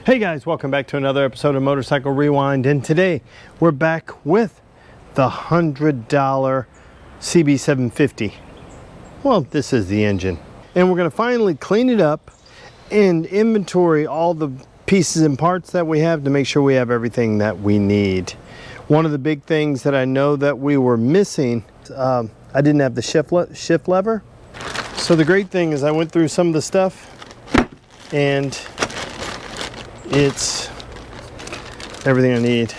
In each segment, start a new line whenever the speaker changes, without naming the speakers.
Hey guys, welcome back to another episode of Motorcycle Rewind, and today we're back with the $100 CB750. Well, this is the engine. And we're going to finally clean it up and inventory all the pieces and parts that we have to make sure we have everything that we need. One of the big things that I know that we were missing, I didn't have the shift lever. So the great thing is I went through some of the stuff and it's everything I need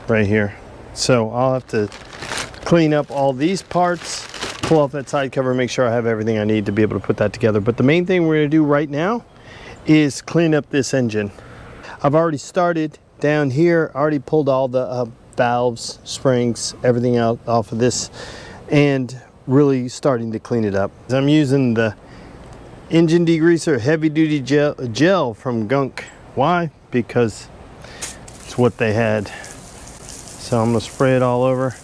right here. So I'll have to clean up all these parts, pull off that side cover, make sure I have everything I need to be able to put that together. But the main thing we're going to do right now is clean up this engine. I've already started down here, already pulled all the valves, springs, everything out off of this, and really starting to clean it up. I'm using the engine degreaser heavy duty gel from Gunk. Why? Because it's what they had. So I'm gonna spray it all over,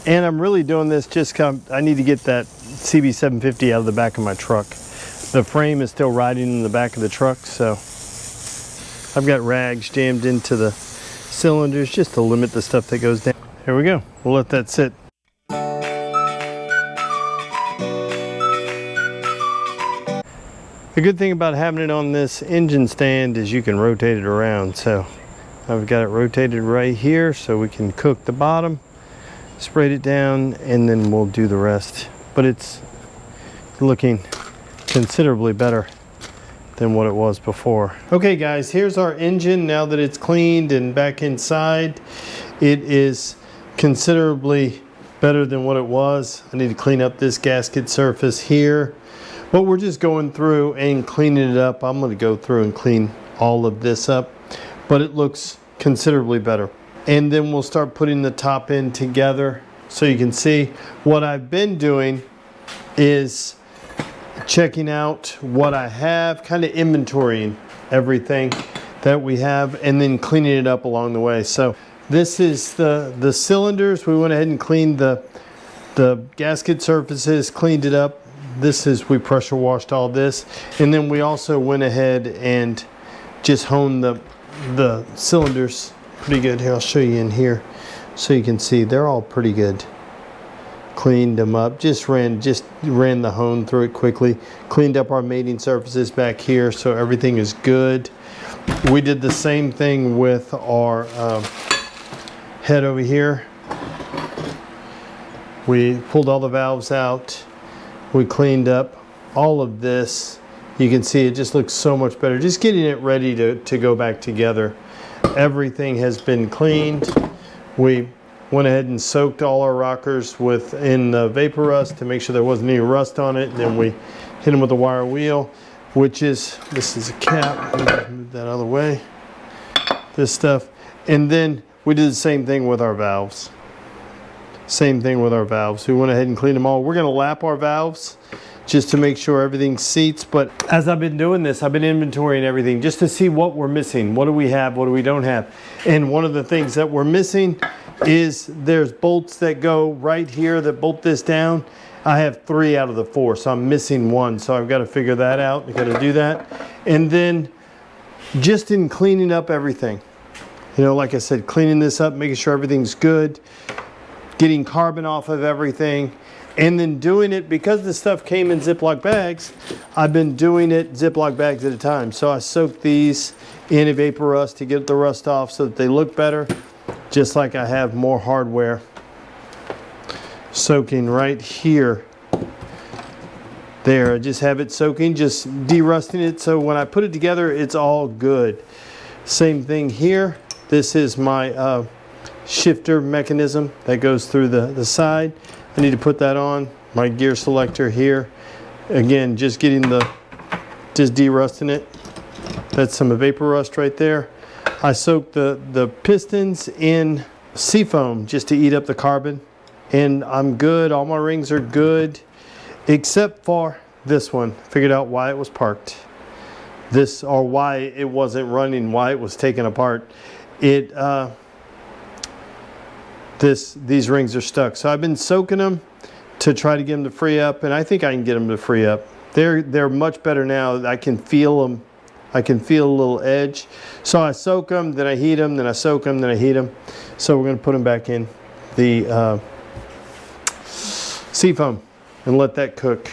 and I'm really doing this just I need to get that CB750 out of the back of my truck. The frame is still riding in the back of the truck, so I've got rags jammed into the cylinders just to limit the stuff that goes down. Here we go. We'll let that sit. The good thing about having it on this engine stand is you can rotate it around. So I've got it rotated right here so we can cook the bottom, sprayed it down, and then we'll do the rest. But it's looking considerably better than what it was before. Okay guys, here's our engine now that it's cleaned and back inside. It is considerably better than what it was. I need to clean up this gasket surface here. But we're just going through and cleaning it up. I'm going to go through and clean all of this up, but it looks considerably better. And then we'll start putting the top end together. So you can see what I've been doing is checking out what I have, kind of inventorying everything that we have, and then cleaning it up along the way. So this is the cylinders. We went ahead and cleaned the gasket surfaces, cleaned it up. This is, we pressure washed all this, and then we also went ahead and just honed the cylinders pretty good. Here, I'll show you in here so you can see they're all pretty good. Cleaned them up, just ran the hone through it quickly. Cleaned up our mating surfaces back here so everything is good. We did the same thing with our head over here. We pulled all the valves out. We cleaned up all of this. You can see it just looks so much better. Just getting it ready to go back together. Everything has been cleaned. We went ahead and soaked all our rockers in the vapor rust to make sure there wasn't any rust on it. And then we hit them with a wire wheel, this is a cap. Let me move that out of the way. This stuff. And then we did the same thing with our valves. Same thing with our valves. We went ahead and cleaned them all. We're going to lap our valves just to make sure everything seats. But as I've been doing this, I've been inventorying everything just to see what we're missing. What do we have? What do we don't have? And one of the things that we're missing is there's bolts that go right here that bolt this down. I have 3 out of the 4, so I'm missing 1. So I've got to figure that out. I've got to do that. And then just in cleaning up everything, you know, like I said, cleaning this up, making sure everything's good, getting carbon off of everything, and then doing it because the stuff came in Ziploc bags. I've been doing it Ziploc bags at a time. So I soaked these in a vapor rust to get the rust off so that they look better, just like I have more hardware soaking right here. There, I just have it soaking, just derusting it, so when I put it together, it's all good. Same thing here. This is my shifter mechanism that goes through the side. I need to put that on. My gear selector here. Again, just derusting it. That's some vapor rust right there. I soaked the pistons in seafoam just to eat up the carbon. And I'm good. All my rings are good, except for this one. Figured out why it was parked. Or why it wasn't running, why it was taken apart. These rings are stuck. So I've been soaking them to try to get them to free up, and I think I can get them to free up. They're much better now. I can feel them I can feel a little edge. So I soak them, then I heat them, then I soak them, then I heat them. So we're going to put them back in the seafoam and let that cook.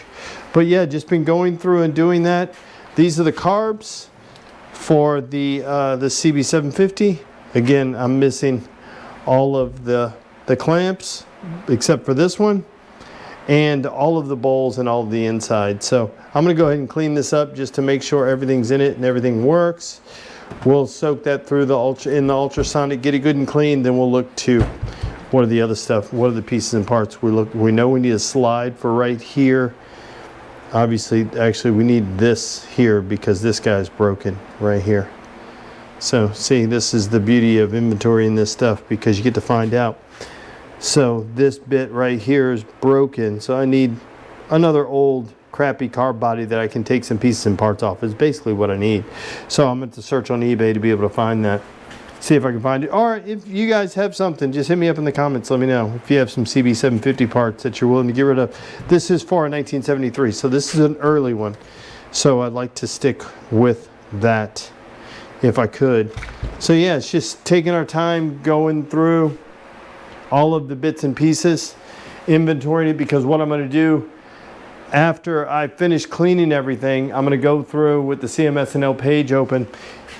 But yeah, just been going through and doing that. These are the carbs for the CB750. Again, I'm missing all of the clamps except for this one, and all of the bowls and all of the inside. So I'm going to go ahead and clean this up just to make sure everything's in it and everything works. We'll soak that through in the ultrasonic, get it good and clean, then we'll look to what are the other stuff, what are the pieces and parts. We know we need a slide for right here. Obviously, actually we need this here because this guy's broken right here. So see, this is the beauty of inventorying this stuff, because you get to find out. So this bit right here is broken, so I need another old crappy carb body that I can take some pieces and parts off. Is basically what I need. So I'm going to search on eBay to be able to find that. See if I can find it. Or if you guys have something, just hit me up in the comments. Let me know if you have some CB750 parts that you're willing to get rid of. This is for a 1973, so this is an early one. So I'd like to stick with that if I could. So yeah, it's just taking our time going through all of the bits and pieces, inventorying it, because what I'm going to do after I finish cleaning everything, I'm going to go through with the CMSNL page open.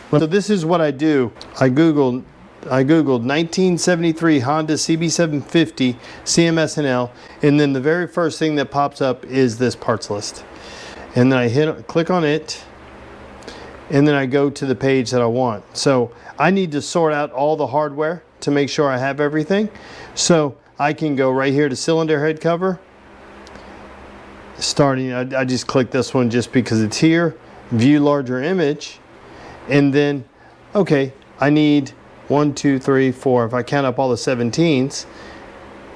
So this is what I do. I googled 1973 Honda CB750 CMSNL, and then the very first thing that pops up is this parts list. And then I click on it, and then I go to the page that I want. So I need to sort out all the hardware to make sure I have everything. So I can go right here to cylinder head cover. Starting, I just click this one just because it's here. View larger image. And then, okay, I need 1, 2, 3, 4. If I count up all the 17s,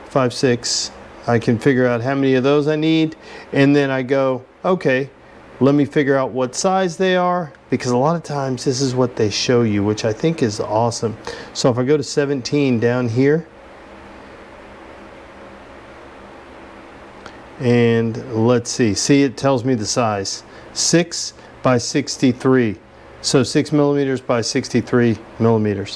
5, 6, I can figure out how many of those I need. And then I go, okay, let me figure out what size they are, because a lot of times this is what they show you, which I think is awesome. So if I go to 17 down here, and let's see, it tells me the size, 6 by 63. So 6 millimeters by 63 millimeters,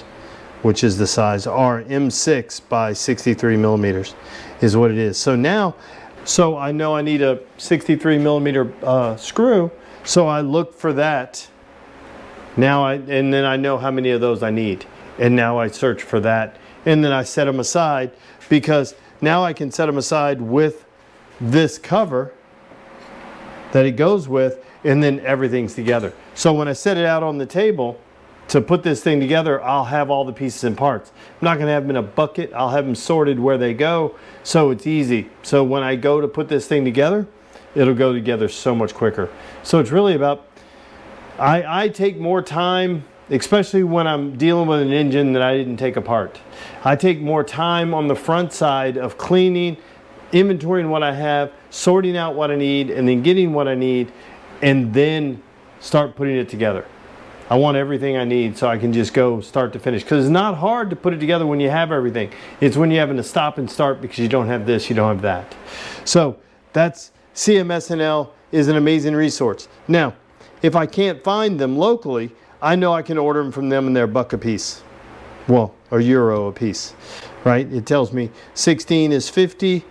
which is the size, or M6 by 63 millimeters is what it is. So now, so I know I need a 63 millimeter screw, so I look for that. And then I know how many of those I need. And now I search for that. And then I set them aside, because now I can set them aside with this cover that it goes with, and then everything's together. So when I set it out on the table to put this thing together, I'll have all the pieces and parts. I'm not going to have them in a bucket. I'll have them sorted where they go, so it's easy. So when I go to put this thing together, it'll go together so much quicker. So it's really about, I take more time, especially when I'm dealing with an engine that I didn't take apart. I take more time on the front side of cleaning, inventorying what I have, sorting out what I need, and then getting what I need, and then start putting it together. I want everything I need so I can just go start to finish, because it's not hard to put it together when you have everything. It's when you're having to stop and start because you don't have this, you don't have that. So that's CMSNL is an amazing resource. Now, if I can't find them locally, I know I can order them from them, and they're $1 a piece. Well, or euro a piece, right? It tells me 16 is 50,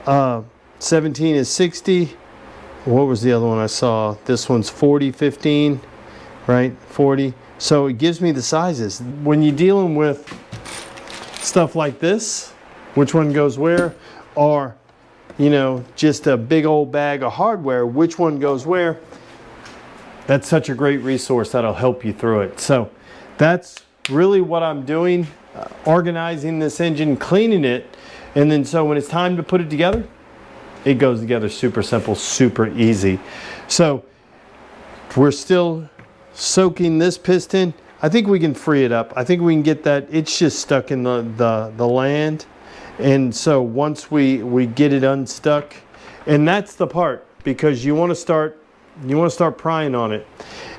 17 is 60. What was the other one I saw? This one's 40, 15, right? 40. So it gives me the sizes. When you're dealing with stuff like this, which one goes where, or, you know, just a big old bag of hardware, which one goes where, that's such a great resource that'll help you through it. So that's really what I'm doing, organizing this engine, cleaning it, and then so when it's time to put it together, it goes together super simple, super easy. So we're still soaking this piston. I think we can free it up. I think we can get that. It's just stuck in the land. And so once we get it unstuck, and that's the part, because you want to start prying on it,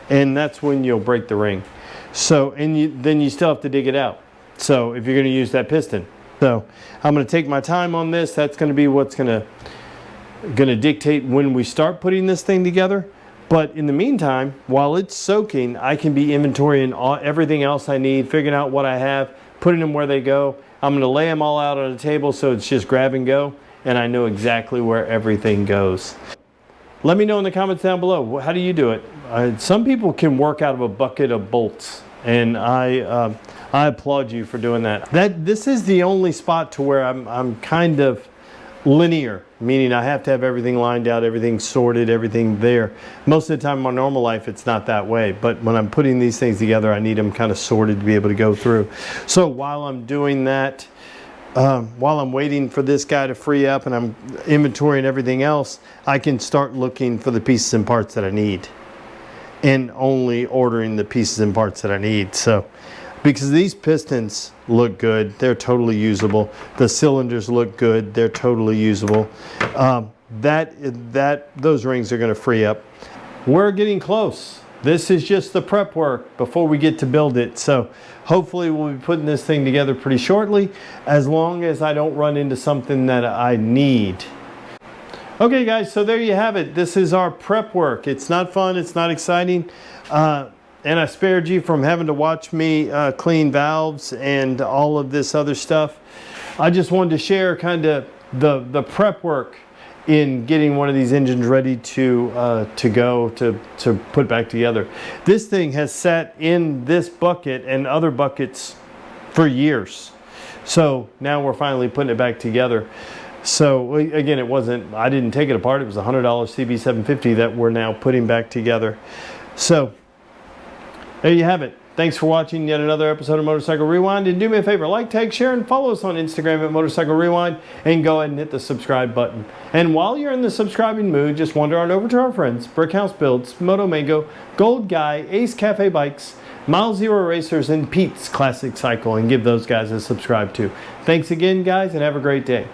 and that's when you'll break the ring. So, and then you still have to dig it out. So if you're going to use that piston. So I'm going to take my time on this. That's going to be what's going to dictate when we start putting this thing together. But in the meantime, while it's soaking, I can be inventorying everything else I need, figuring out what I have, putting them where they go. I'm going to lay them all out on a table so it's just grab and go, and I know exactly where everything goes. Let me know in the comments down below, how do you do it? Some people can work out of a bucket of bolts, and I applaud you for doing that. This is the only spot to where I'm kind of linear, meaning I have to have everything lined out, everything sorted, everything there. Most of the time in my normal life it's not that way, but when I'm putting these things together I need them kind of sorted to be able to go through. So while I'm doing that, while I'm waiting for this guy to free up and I'm inventorying everything else, I can start looking for the pieces and parts that I need, and only ordering the pieces and parts that I need. So because these pistons look good, they're totally usable. The cylinders look good, they're totally usable. Those rings are going to free up. We're getting close. This is just the prep work before we get to build it. So hopefully we'll be putting this thing together pretty shortly, as long as I don't run into something that I need. Okay guys, so there you have it. This is our prep work. It's not fun, it's not exciting. And I spared you from having to watch me clean valves and all of this other stuff. I just wanted to share kind of the prep work in getting one of these engines ready to put back together. This thing has sat in this bucket and other buckets for years. So now we're finally putting it back together. So again, I didn't take it apart. It was a $100 CB750 that we're now putting back together. So there you have it. Thanks for watching yet another episode of Motorcycle Rewind. And do me a favor, like, tag, share, and follow us on Instagram at Motorcycle Rewind. And go ahead and hit the subscribe button. And while you're in the subscribing mood, just wander on over to our friends, Brickhouse Builds, Moto Mango, Gold Guy, Ace Cafe Bikes, Mile Zero Racers, and Pete's Classic Cycle, and give those guys a subscribe too. Thanks again, guys, and have a great day.